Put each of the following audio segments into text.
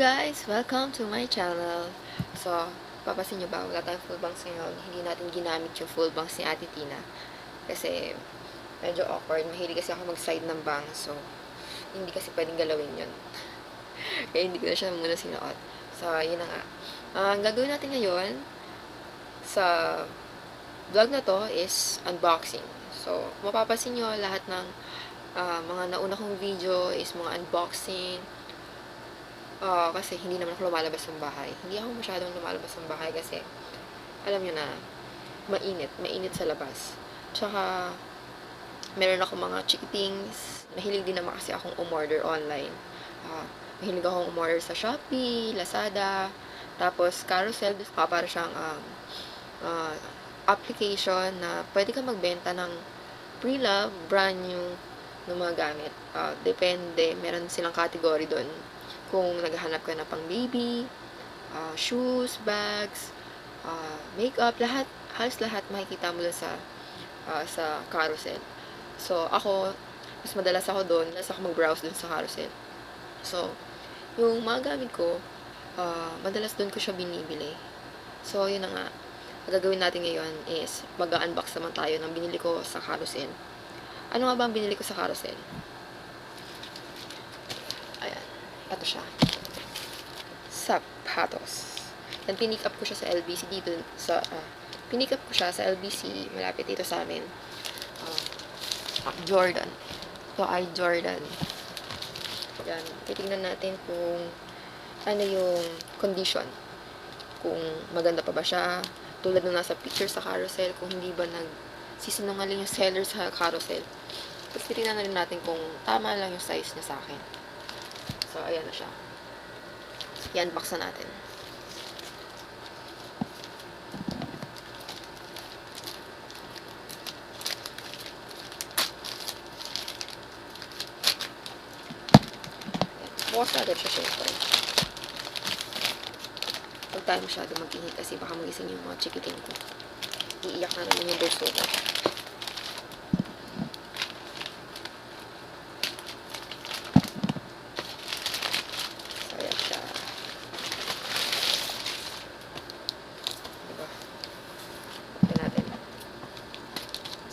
guys! Welcome to my channel. So, papasin nyo ba? Wala tayong full bangs ngayon. Hindi natin ginamit yung full bangs ni Ate Tina. Kasi, medyo awkward. Mahilig kasi ako mag-side ng bangs. So, hindi kasi pwedeng galawin yun. Kaya hindi ko na siya muna sinuot. So, yun na nga. Ang gagawin natin ngayon sa vlog na to is unboxing. So, mapapasin nyo lahat ng mga nauna kong video is mga unboxing. Kasi hindi naman ako lumalabas ng bahay. Hindi ako masyadong lumalabas ng bahay kasi alam nyo na, mainit sa labas. Tsaka, meron ako mga chickings. Mahilig din naman kasi akong umorder online. Mahilig akong umorder sa Shopee, Lazada, tapos Carousell. Para siyang application na pwede ka magbenta ng pre-love, brand new ng mga gamit. Depende. Meron silang category doon. Kung naghahanap ka na pang baby, shoes, bags, makeup, halos lahat makikita mo sa Carousell. So, ako, mas madalas ako doon, mag-browse doon sa Carousell. So, yung mga gamit ko, madalas doon ko siya binibili. So, yun na nga. Ang gagawin natin ngayon is, mag-unbox naman tayo ng binili ko sa Carousell. Ano nga ba ang binili ko sa Carousell? Ayan. Ito siya. Sapatos. Then, pinick up ko siya sa LBC dito sa, pinick up ko siya sa LBC, malapit dito sa amin. Jordan. Ito ay Jordan. Yan. Titignan natin kung ano yung condition. Kung maganda pa ba siya. Tulad ng nasa picture sa Carousell, kung hindi ba nagsisinungaling yung seller sa Carousell. Tapos, titignan na rin natin kung tama lang yung size niya sa akin. So, ayan na siya. I-unbox na natin. Bukas natin siya, syempre. Huwag tayo masyado mag-init kasi baka magising yung mga chikiting ko. Iiyak na naman yung bulso ko.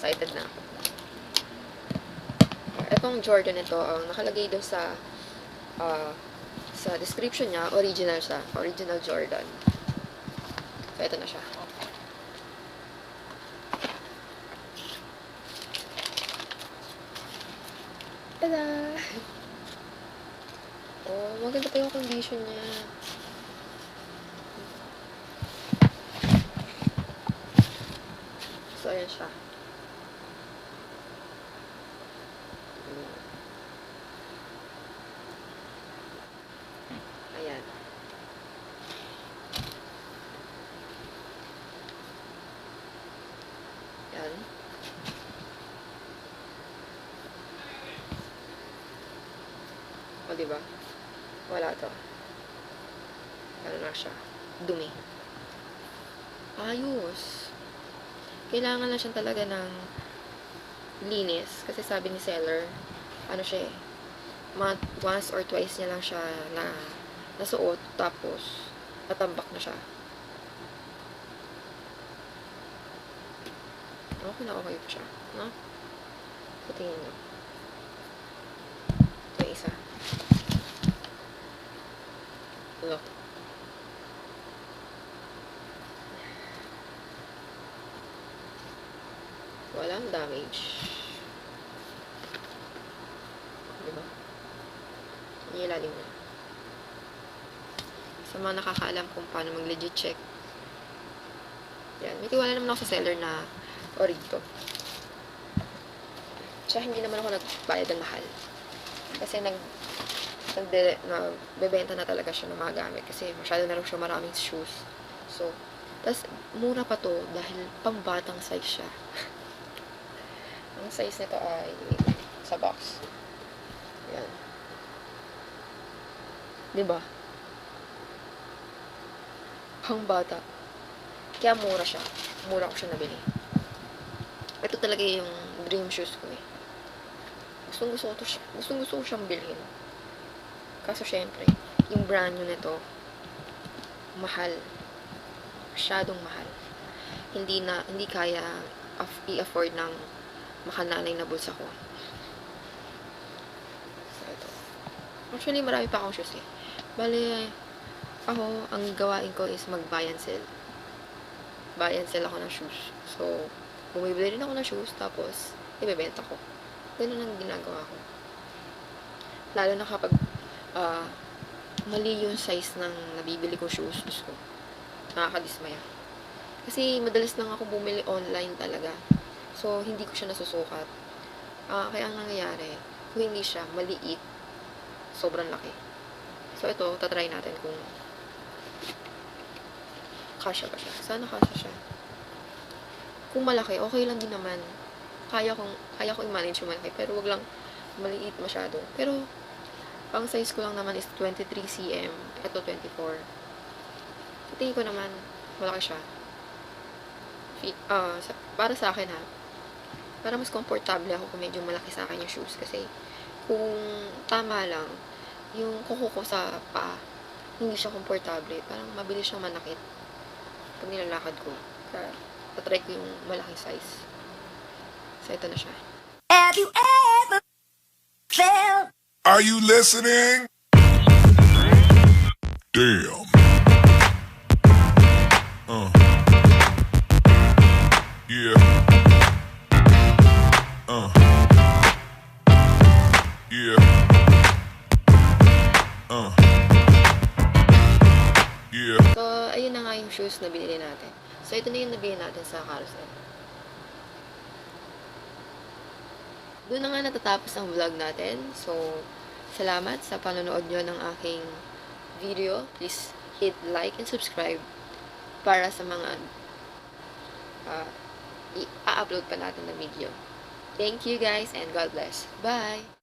Excited na ako. Itong Jordan ito, nakalagay doon sa description niya, original siya. Original Jordan. So, ito na siya. Tada! Oh, maganda pa yung condition niya. So, ayan siya. Ayan. Ayan. O, diba? Wala to. Ano na siya? Dumi. Ayos. Kailangan lang siya talaga ng linis. Kasi sabi ni seller, ano siya eh, once or twice niya lang siya nasuot, tapos natambak na siya. Okay na okay pa siya, no? Patingin nyo. Ito yung isa. Look. Walang damage. Diba? Ilalim na. Sa mga nakakaalam kung paano mag-legit check. Yan. May tiwala naman ako sa seller na orig to. Tsaka hindi naman ako nagbayad ng mahal. Kasi nagbebenta na talaga siya ng mga gamit. Kasi masyado na rin siya maraming shoes. So, tas mura pa to dahil pambatang size siya. Ang size nito ay sa box. Yan. Diba? Pang bata. Kaya mura siya. Mura ko siya nabili. Ito talaga yung dream shoes ko eh. Gustong gusto ko siyang bilhin. Kaso syempre, yung brand new nito, mahal. Masyadong mahal. Hindi kaya i-afford ng makananay na bulsa ko. So, ito. Actually, marami pa akong shoes eh. Bale, ako, ang gawain ko is mag-buy and sell. Buy and sell ako ng shoes. So, bumibili rin ako ng shoes, tapos, ibebenta ko. Ganun ang ginagawa ko. Lalo na kapag, mali yung size ng nabibili ko shoes, ko. Nakakadismaya. Kasi, madalas lang ako bumili online talaga. So, hindi ko siya nasusukat. Kaya ang nangyayari, kung hindi siya maliit, sobrang laki. So, ito, tatry natin kung kasya ba siya. Sana kasya siya. Kung malaki, okay lang din naman. Kaya ko i-manage yung malaki. Pero wag lang maliit masyado. Pero, pang size ko lang naman is 23 cm. Ito, 24. Tingin ko naman, malaki siya. Para sa akin ha, para mas komportable ako kung medyo malaki sa akin yung shoes. Kasi, kung tama lang, yung kuko ko sa paa, hindi siya komportable. Parang mabilis siyang manakit pag nilalakad ko. Kaya, patry ko yung malaking size. So, ito na siya. Have you ever felt? Are you listening? Damn. Yeah. Yeah. Yeah. So, ayun na nga yung shoes na binili natin. So, ito na yung nabili natin sa Carousell. Doon na nga natatapos ang vlog natin. So, salamat sa panonood nyo ng aking video. Please hit like and subscribe para sa mga i-upload pa natin na video. Thank you guys and God bless. Bye!